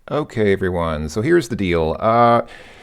Okay, everyone. So here's the deal.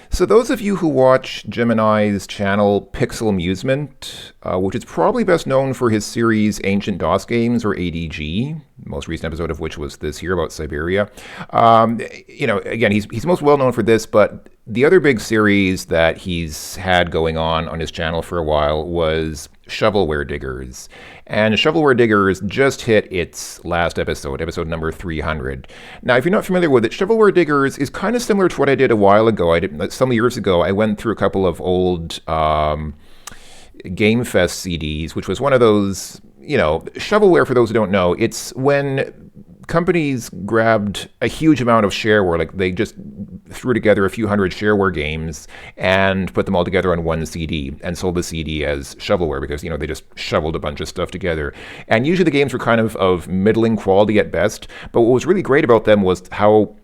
So those of you who watch Gemini's channel Pixel Amusement, which is probably best known for his series Ancient DOS Games or ADG, most recent episode of which was this year about Siberia. Again, he's most well known for this, but the other big series that he's had going on his channel for a while was Shovelware-Diggers. And Shovelware-Diggers just hit its last episode number 300. Now, if you're not familiar with it, Shovelware-Diggers is kind of similar to what I did a while ago. Some years ago, I went through a couple of old Game Fest CDs, which was one of those, shovelware, for those who don't know, it's when companies grabbed a huge amount of shareware, like they just threw together a few hundred shareware games and put them all together on one CD and sold the CD as shovelware because, they just shoveled a bunch of stuff together. And usually the games were kind of middling quality at best, but what was really great about them was how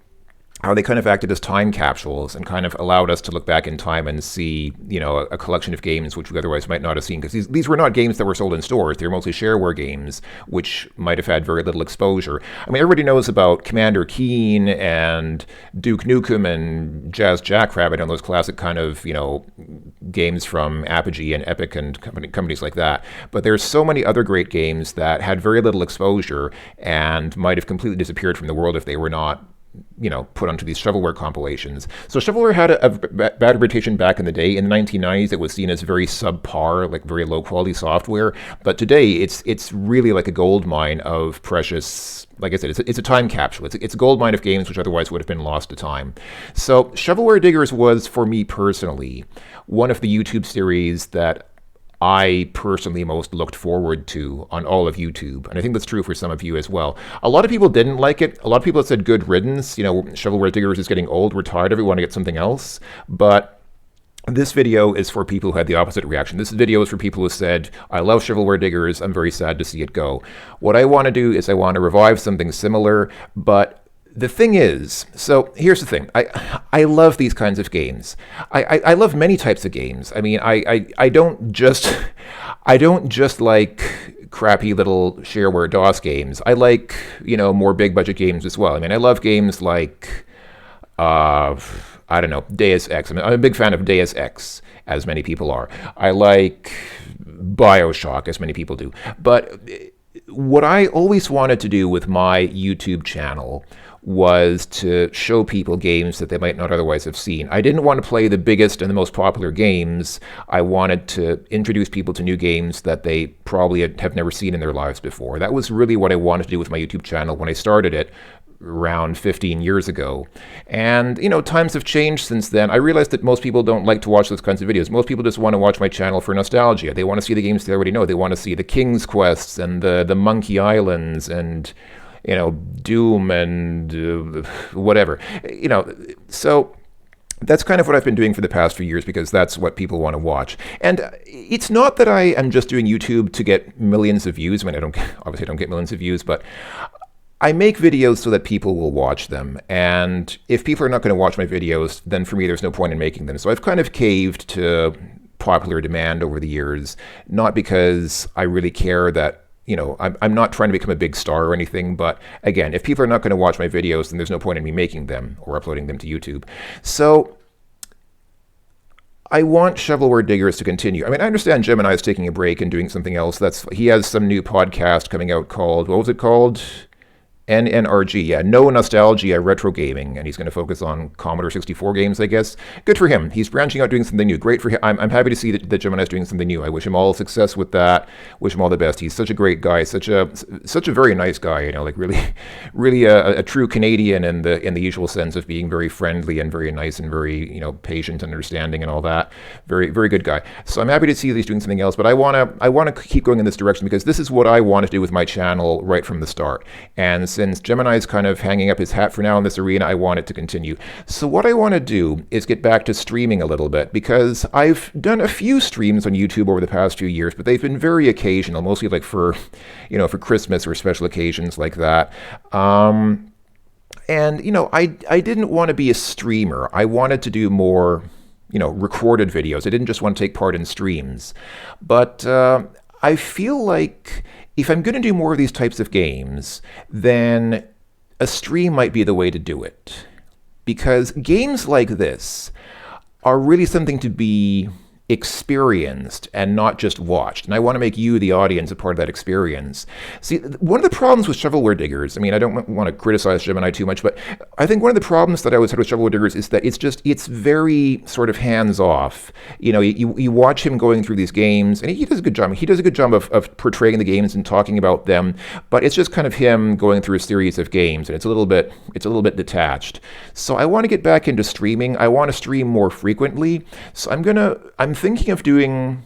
they kind of acted as time capsules and kind of allowed us to look back in time and see, a collection of games which we otherwise might not have seen. Because these were not games that were sold in stores. They were mostly shareware games, which might have had very little exposure. I mean, everybody knows about Commander Keen and Duke Nukem and Jazz Jackrabbit and those classic kind of, games from Apogee and Epic and companies like that. But there's so many other great games that had very little exposure and might have completely disappeared from the world if they were not put onto these shovelware compilations. So shovelware had a bad reputation back in the day. In the 1990s, it was seen as very subpar, like very low quality software. But today, it's really like a gold mine of precious. Like I said, it's a time capsule. It's a gold mine of games which otherwise would have been lost to time. So Shovelware-Diggers was, for me personally, one of the YouTube series that I personally most looked forward to on all of YouTube. And I think that's true for some of you as well. A lot of people didn't like it. A lot of people said good riddance. Shovelware-Diggers is getting old. We're tired of it. We want to get something else. But this video is for people who had the opposite reaction. This video is for people who said, I love Shovelware-Diggers. I'm very sad to see it go. What I want to do is I want to revive something similar, but the thing is, so here's the thing. I love these kinds of games. I love many types of games. I mean, I don't just like crappy little shareware DOS games. I like, more big budget games as well. I mean, I love games like I don't know, Deus Ex. I'm a big fan of Deus Ex, as many people are. I like BioShock, as many people do. But what I always wanted to do with my YouTube channel was to show people games that they might not otherwise have seen. I didn't want to play the biggest and the most popular games. I wanted to introduce people to new games that they probably have never seen in their lives before. That was really what I wanted to do with my YouTube channel when I started it around 15 years ago. And, times have changed since then. I realized that most people don't like to watch those kinds of videos. Most people just want to watch my channel for nostalgia. They want to see the games they already know. They want to see the King's Quests and the Monkey Islands and Doom and whatever. So that's kind of what I've been doing for the past few years because that's what people want to watch. And it's not that I am just doing YouTube to get millions of views. I mean, obviously I don't get millions of views, but I make videos so that people will watch them. And if people are not going to watch my videos, then for me, there's no point in making them. So I've kind of caved to popular demand over the years, not because I really care that I'm not trying to become a big star or anything, but again, if people are not going to watch my videos, then there's no point in me making them or uploading them to YouTube. So I want Shovelware-Diggers to continue. I mean, I understand Gemini is taking a break and doing something else. He has some new podcast coming out called, what was it called? NNRG, yeah, No Nostalgia Retro Gaming, and he's going to focus on Commodore 64 games, I guess. Good for him. He's branching out, doing something new. Great for him. I'm happy to see that Gemini's doing something new. I wish him all success with that. Wish him all the best. He's such a great guy, such a very nice guy. Like really a true Canadian in the usual sense of being very friendly and very nice and very patient and understanding and all that. Very very good guy. So I'm happy to see that he's doing something else. But I want to keep going in this direction because this is what I want to do with my channel right from the start. And since Gemini is kind of hanging up his hat for now in this arena, I want it to continue. So what I want to do is get back to streaming a little bit because I've done a few streams on YouTube over the past few years, but they've been very occasional, mostly like for Christmas or special occasions like that. And I didn't want to be a streamer. I wanted to do more, recorded videos. I didn't just want to take part in streams. But I feel like if I'm going to do more of these types of games, then a stream might be the way to do it. because games like this are really something to be experienced and not just watched. And I want to make you, the audience, a part of that experience. See, one of the problems with shovelware diggers, I mean, I don't want to criticize Gemini too much, but I think one of the problems that I always had with shovelware diggers is that it's very sort of hands off. You know, you watch him going through these games, and he does a good job. He does a good job of portraying the games and talking about them, but it's just kind of him going through a series of games, and it's a little bit detached. So I want to get back into streaming. I want to stream more frequently. So I'm thinking of doing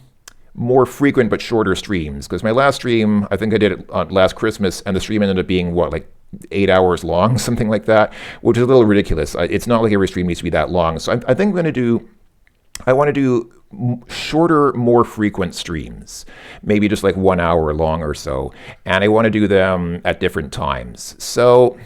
more frequent but shorter streams, because my last stream, I think I did it on last Christmas, and the stream ended up being like 8 hours long, something like that, which is a little ridiculous. It's not like every stream needs to be that long. So I think I want to do shorter, more frequent streams, maybe just like 1 hour long or so, and I want to do them at different times. So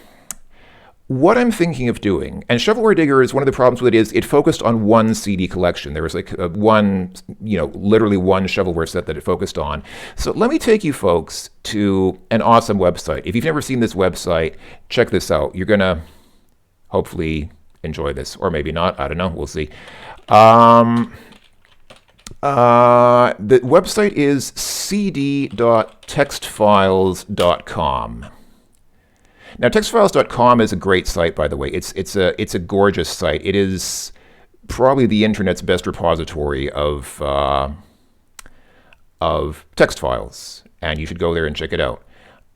what I'm thinking of doing, and Shovelware Digger is one of the problems with it is it focused on one CD collection. There was like literally one shovelware set that it focused on. So let me take you folks to an awesome website. If you've never seen this website, check this out. You're going to hopefully enjoy this, or maybe not. I don't know. We'll see. The website is cd.textfiles.com. Now, textfiles.com is a great site, by the way. It's a gorgeous site. It is probably the internet's best repository of text files, and you should go there and check it out.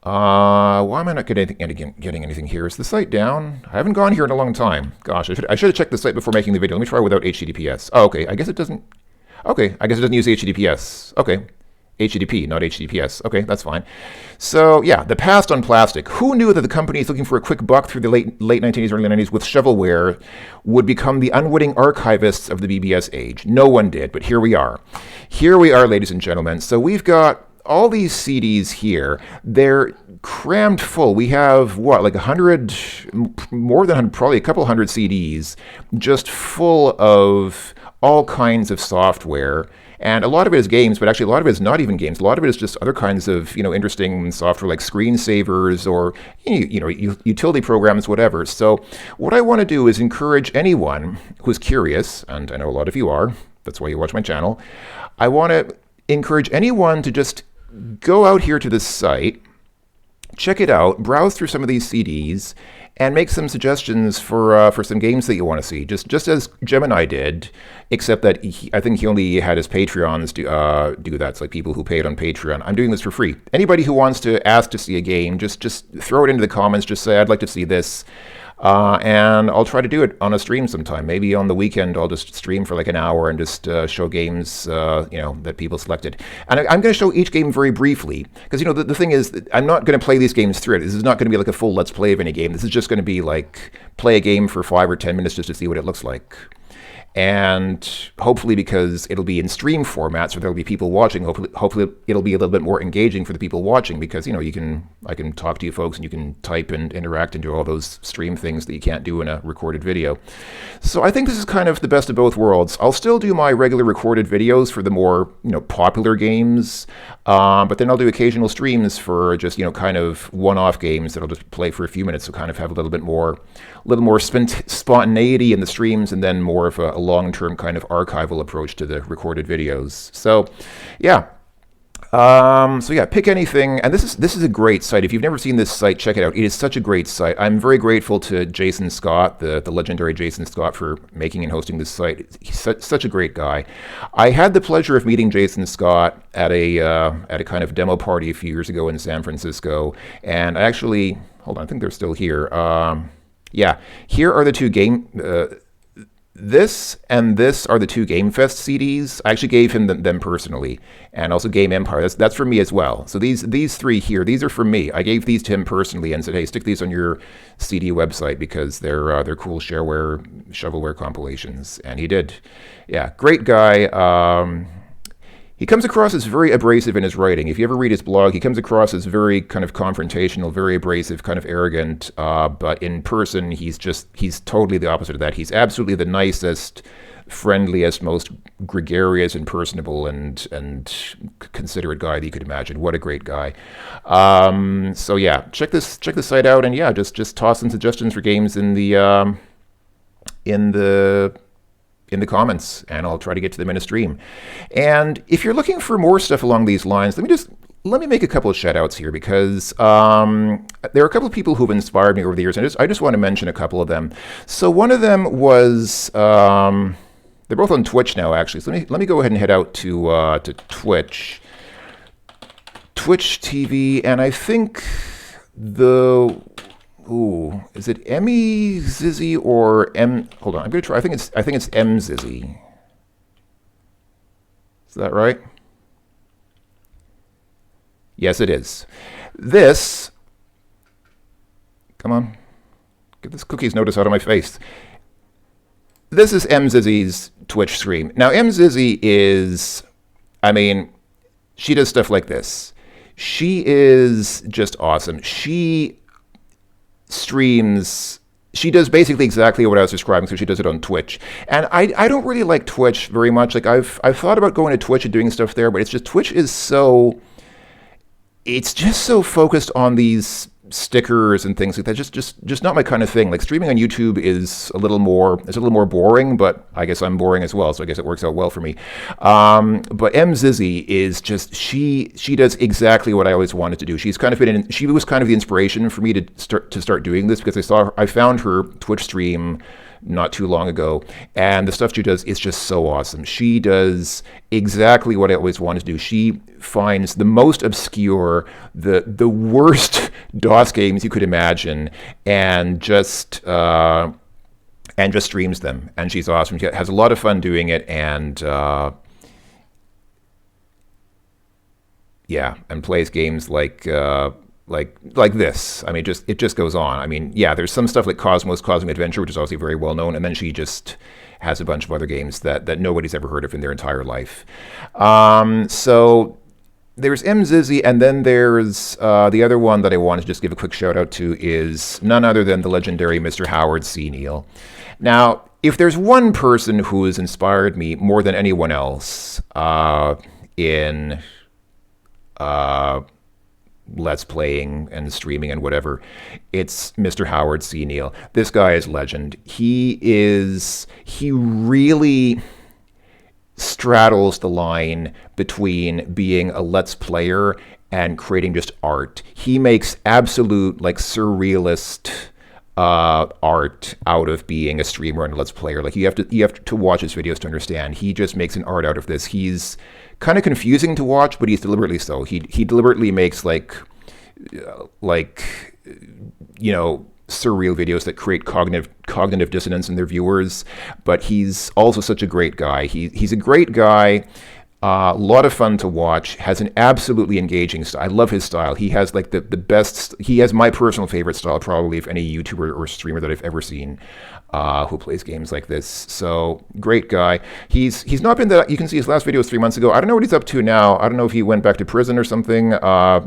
Why am I not getting anything here? Is the site down? I haven't gone here in a long time. Gosh, I should have checked the site before making the video. Let me try without HTTPS. Oh, okay. I guess it doesn't use HTTPS. Okay. HTTP, not HTTPS. Okay, that's fine. So yeah, the past on plastic. Who knew that the companies looking for a quick buck through the late 1980s, early 90s with shovelware would become the unwitting archivists of the BBS age? No one did, but here we are. Here we are, ladies and gentlemen. So we've got all these CDs here. They're crammed full. We have what, like 100, more than 100, probably a couple hundred CDs, just full of all kinds of software. And a lot of it is games, but actually a lot of it is not even games. A lot of it is just other kinds of, interesting software like screensavers or, utility programs, whatever. So what I want to do is encourage anyone who's curious, and I know a lot of you are, that's why you watch my channel. I want to encourage anyone to just go out here to this site, check it out, browse through some of these CDs, and make some suggestions for some games that you want to see, just as Gemini did, except that I think he only had his Patreons do that. It's like people who paid on Patreon. I'm doing this for free. Anybody who wants to ask to see a game, just throw it into the comments. Just say, I'd like to see this. And I'll try to do it on a stream sometime. Maybe on the weekend I'll just stream for like an hour and just show games that people selected. And I'm going to show each game very briefly, because the thing is, I'm not going to play these games through it. This is not going to be like a full let's play of any game. This is just going to be like play a game for 5 or 10 minutes just to see what it looks like. And hopefully, because it'll be in stream format, so there'll be people watching, hopefully it'll be a little bit more engaging for the people watching, because I can talk to you folks and you can type and interact and do all those stream things that you can't do in a recorded video. So I think this is kind of the best of both worlds. I'll still do my regular recorded videos for the more popular games, but then I'll do occasional streams for just kind of one-off games that I'll just play for a few minutes, so kind of have a little more spontaneity in the streams, and then more of a long-term kind of archival approach to the recorded videos. So yeah. Pick anything. And this is a great site. If you've never seen this site, check it out. It is such a great site. I'm very grateful to Jason Scott, the legendary Jason Scott, for making and hosting this site. He's such a great guy. I had the pleasure of meeting Jason Scott at a kind of demo party a few years ago in San Francisco. And I actually, hold on, I think they're still here. Here are the two this and this are the two Game Fest CDs. I actually gave him them personally, and also Game Empire. That's for me as well. So these three here, these are for me. I gave these to him personally and said, hey, stick these on your CD website because they're cool shovelware compilations. And he did. Yeah, great guy. He comes across as very abrasive in his writing. If you ever read his blog, he comes across as very kind of confrontational, very abrasive, kind of arrogant. But in person, he's totally the opposite of that. He's absolutely the nicest, friendliest, most gregarious and personable and considerate guy that you could imagine. What a great guy. So yeah, check this site out, and yeah, just toss some suggestions for games in the in the comments, and I'll try to get to them in a stream. And if you're looking for more stuff along these lines, let me make a couple of shout outs here, because there are a couple of people who've inspired me over the years, and I just want to mention a couple of them. So one of them was they're both on Twitch now, actually. So let me go ahead and head out to Twitch TV, and I think is it Emmy Zizzy or M? Hold on, I'm gonna try. I think it's M Zizzy. Is that right? Yes, it is. This, come on, get this cookie's notice out of my face. This is M Zizzy's Twitch stream. Now, M Zizzy is, I mean, she does stuff like this. She is just awesome. She streams, she does basically exactly what I was describing, so she does it on Twitch. And I don't really like Twitch very much. Like, I've thought about going to Twitch and doing stuff there, but it's just, Twitch is so, it's just so focused on these stickers and things like that. Just not my kind of thing. Like, streaming on YouTube is a little more boring, but I guess I'm boring as well, so I guess it works out well for me. But M Zizzy is just, she does exactly what I always wanted to do. She was kind of the inspiration for me to start doing this, because I found her Twitch stream not too long ago, and the stuff she does is just so awesome. She does exactly what I always wanted to do. She finds the most obscure, the worst DOS games you could imagine, and just streams them. And she's awesome. She has a lot of fun doing it, and yeah, and plays games like this. I mean, it just goes on. I mean, yeah, there's some stuff like Cosmos Cosmic Adventure, which is obviously very well known, and then she just has a bunch of other games that nobody's ever heard of in their entire life. So there's M Zizzy, and then there's the other one that I want to just give a quick shout out to is none other than the legendary Mr. Howard C. Neal. Now, if there's one person who has inspired me more than anyone else in Let's Playing and streaming and whatever, it's Mr. Howard C. Neal. This guy is legend. He really straddles the line between being a Let's Player and creating just art. He makes absolute, like, surrealist art out of being a streamer and a Let's Player. Like, you have to watch his videos to understand. He just makes an art out of this. He's kind of confusing to watch, but he's deliberately so. He deliberately makes like surreal videos that create cognitive dissonance in their viewers. But he's also such a great guy. He's a great guy. A lot of fun to watch. Has an absolutely engaging style. I love his style. He has like the best. He has my personal favorite style, probably, of any YouTuber or streamer that I've ever seen who plays games like this. So great guy. He's not been that. You can see his last video was 3 months ago. I don't know what he's up to now. I don't know if he went back to prison or something.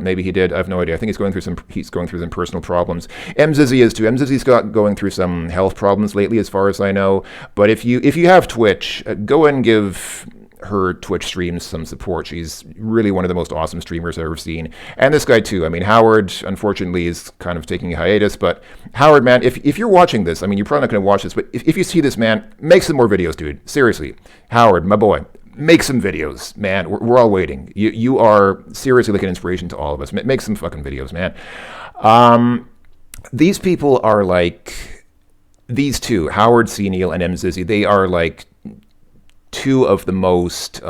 Maybe he did. I have no idea. I think he's going through some personal problems. M Zizzy is too. M Zizzy's going through some health problems lately, as far as I know. But if you have Twitch, go and give her Twitch streams some support. She's really one of the most awesome streamers I've ever seen. And this guy too. I mean, Howard, unfortunately, is kind of taking a hiatus, but Howard, man, if you're watching this, I mean, you're probably not going to watch this, but if you see this, man, make some more videos, dude. Seriously. Howard, my boy, make some videos, man. We're all waiting. You are seriously like an inspiration to all of us. Make some fucking videos, man. These people are like, these two, Howard C. Neal and M Zizzy, they are like two of the most, they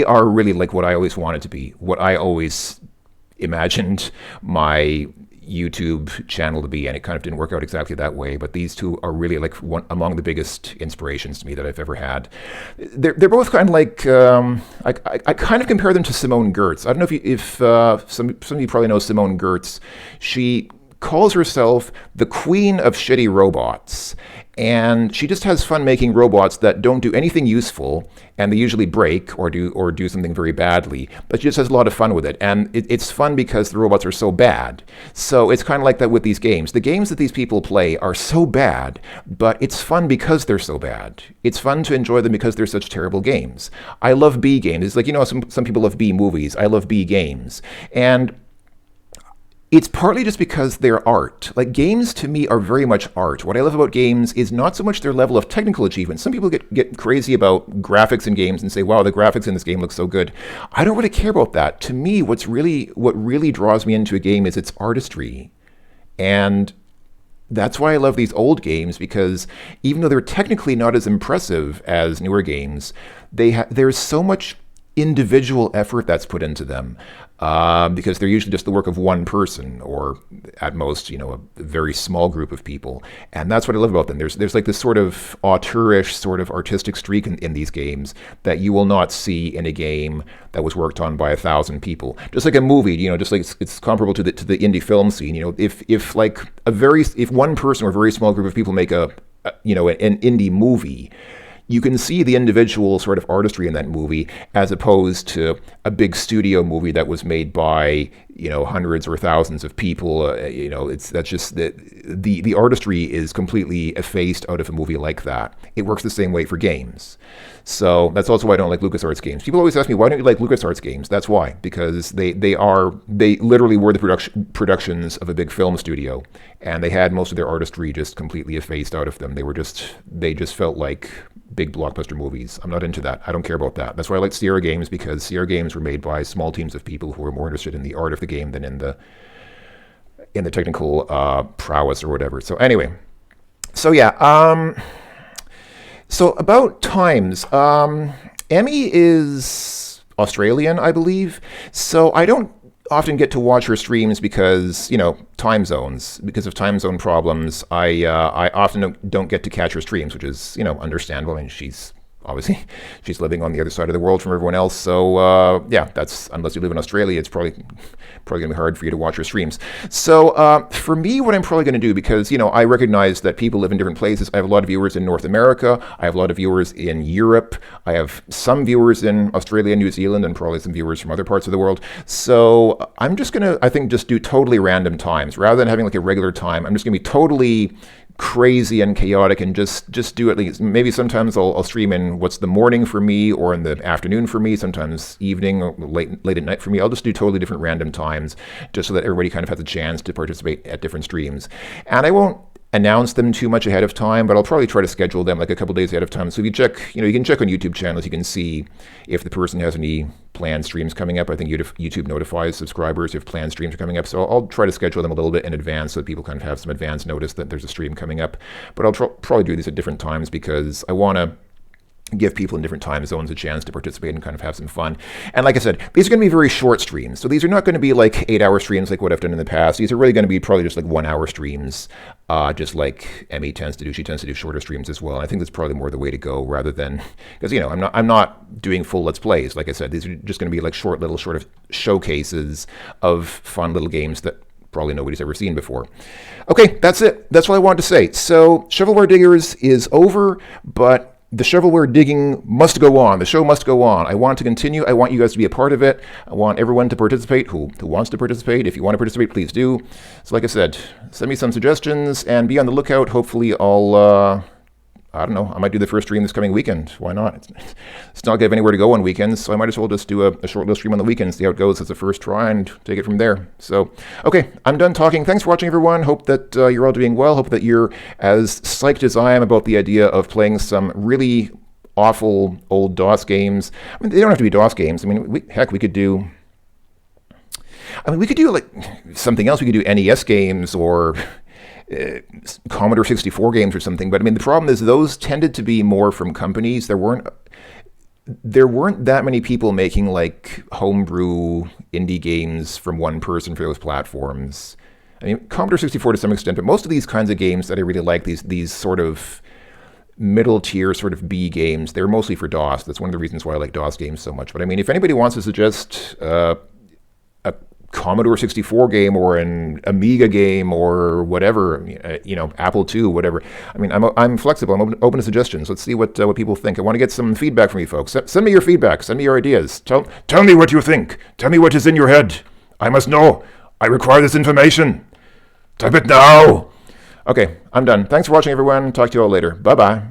are really like what I always wanted to be, what I always imagined my YouTube channel to be, and it kind of didn't work out exactly that way, but these two are really like among the biggof inspirations to me that I've ever had. They're both kind of like, I kind of compare them to Simone Gertz. I don't know if some of you probably know Simone Gertz. She calls herself the queen of shitty robots, and she just has fun making robots that don't do anything useful, and they usually break or do something very badly, but she just has a lot of fun with it. And it's fun because the robots are so bad. So it's kind of like that with these games. The games that these people play are so bad, but it's fun because they're so bad. It's fun to enjoy them because they're such terrible games. I love B games. It's like, some people love B movies. I love B games. And It's partly just because they're art. Like, games to me are very much art. What I love about games is not so much their level of technical achievement. Some people get crazy about graphics in games and say, wow, the graphics in this game look so good. I don't really care about that. To me, what really draws me into a game is its artistry. And that's why I love these old games, because even though they're technically not as impressive as newer games, there's so much individual effort that's put into them, because they're usually just the work of one person, or at most, a very small group of people. And that's what I love about them. There's like this sort of auteurish, sort of artistic streak in these games that you will not see in a game that was worked on by 1,000 people. Just like a movie, just like it's comparable to the indie film scene. If one person or a very small group of people make an indie movie, you can see the individual sort of artistry in that movie, as opposed to a big studio movie that was made by hundreds or thousands of people. That's just the artistry is completely effaced out of a movie like that. It works the same way for games. So that's also why I don't like LucasArts games. People always ask me, why don't you like LucasArts games? That's why, because they literally were the productions of a big film studio, and they had most of their artistry just completely effaced out of them. They just felt like big blockbuster movies. I'm not into that. I don't care about that. That's why I like Sierra games, because Sierra games were made by small teams of people who were more interested in the art of the game than in the technical prowess or whatever. So anyway, so about times, Emmy is Australian, I believe. So I don't often get to watch her streams because, time zones. Because of time zone problems, I often don't get to catch her streams, which is, understandable. I mean, she's living on the other side of the world from everyone else. So that's, unless you live in Australia, it's probably going to be hard for you to watch her streams. So for me, what I'm probably going to do, because I recognize that people live in different places. I have a lot of viewers in North America. I have a lot of viewers in Europe. I have some viewers in Australia and New Zealand, and probably some viewers from other parts of the world. So I'm just going to, I think, just do totally random times rather than having like a regular time. I'm just going to be totally crazy and chaotic and just do at least, maybe sometimes I'll stream in what's the morning for me, or in the afternoon for me, sometimes evening or late at night for me. I'll just do totally different random times, just so that everybody kind of has a chance to participate at different streams. And I won't announce them too much ahead of time, but I'll probably try to schedule them like a couple days ahead of time. So if you check, you can check on YouTube channels, you can see if the person has any planned streams coming up. I think YouTube notifies subscribers if planned streams are coming up. So I'll try to schedule them a little bit in advance so that people kind of have some advance notice that there's a stream coming up. But I'll probably do these at different times, because I want to give people in different time zones a chance to participate and kind of have some fun. And like I said, these are going to be very short streams. So these are not going to be like 8-hour streams like what I've done in the past. These are really going to be probably just like 1-hour streams, just like Emmy tends to do. She tends to do shorter streams as well. And I think that's probably more the way to go, rather than, because I'm not doing full Let's Plays. Like I said, these are just going to be like short of showcases of fun little games that probably nobody's ever seen before. Okay, that's it. That's what I wanted to say. So Shovelware Diggers is over, but the shovelware digging must go on. The show must go on. I want to continue. I want you guys to be a part of it. I want everyone to participate who wants to participate. If you want to participate, please do. So like I said, send me some suggestions and be on the lookout. Hopefully I'll, I don't know, I might do the first stream this coming weekend. Why not? It's not like I have anywhere to go on weekends, so I might as well just do a short little stream on the weekend, see how it goes as a first try, and take it from there. So, okay, I'm done talking. Thanks for watching, everyone. Hope that you're all doing well. Hope that you're as psyched as I am about the idea of playing some really awful old DOS games. I mean, they don't have to be DOS games. I mean, we could do like something else. We could do NES games or Commodore 64 games or something. But I mean, the problem is those tended to be more from companies. There weren't that many people making like homebrew indie games from one person for those platforms. I mean, Commodore 64 to some extent, but most of these kinds of games that I really like, these sort of middle tier sort of B games, they're mostly for DOS. That's one of the reasons why I like DOS games so much. But I mean, if anybody wants to suggest a Commodore 64 game or an Amiga game or whatever, Apple II, whatever. I mean, I'm flexible. I'm open to suggestions. Let's see what people think. I want to get some feedback from you folks. Send me your feedback. Send me your ideas. Tell me what you think. Tell me what is in your head. I must know. I require this information. Type it now. Okay, I'm done. Thanks for watching, everyone. Talk to you all later. Bye-bye.